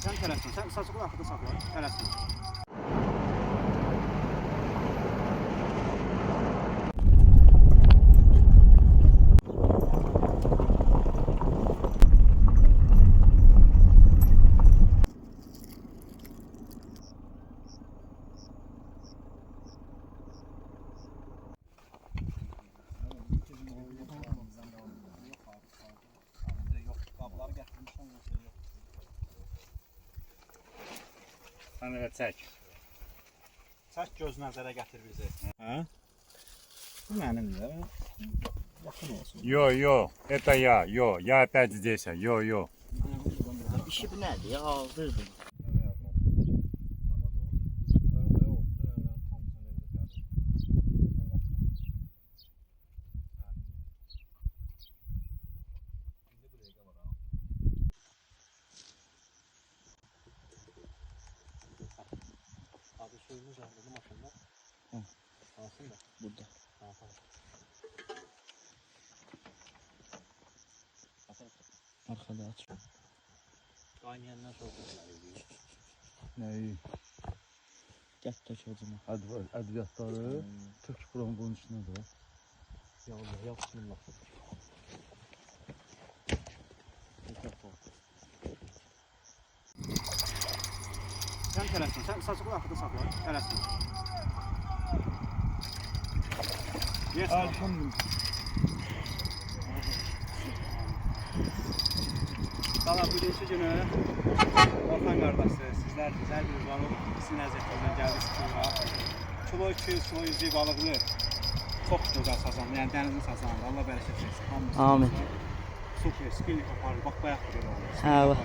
Sen tələsmə. Sən saçıqlı arxada saxla. Tələsmə. Sen evet çək. Çək göz nəzərə gətir bizi. Ha? Bu mənimdir. Yaxın olsun. Yo, это я, я опять здесь, yo. İşi bu nədir ya? Aldırdım. Abi suyumuz aldı maşında. Hı. Alsın da. Burada. Tamam. Arkada aç. Qaynayandan sonra götürürük. Neyi? Gəl tək ocuna. Adviyatları Türk buranın bunun içine de. Ya Allah, ya bismillah. Sen tələsmə. Sən saçıqlı arxada saxla. Tələsmə. Yes. Elhamdülillah. Valla bugünkü günü Orxan qardaşlar, sizlər güzel bir balıq isin əziyyətindən gəldik Kıvra. Kilo 200, kilo 100 balıqlı çox gözəl sazandı, yəni dənizin sazandı. Allah bərəkət versin. Amin. Super, spinning aparır, bax bayaq da belə oldu. Hə, bax.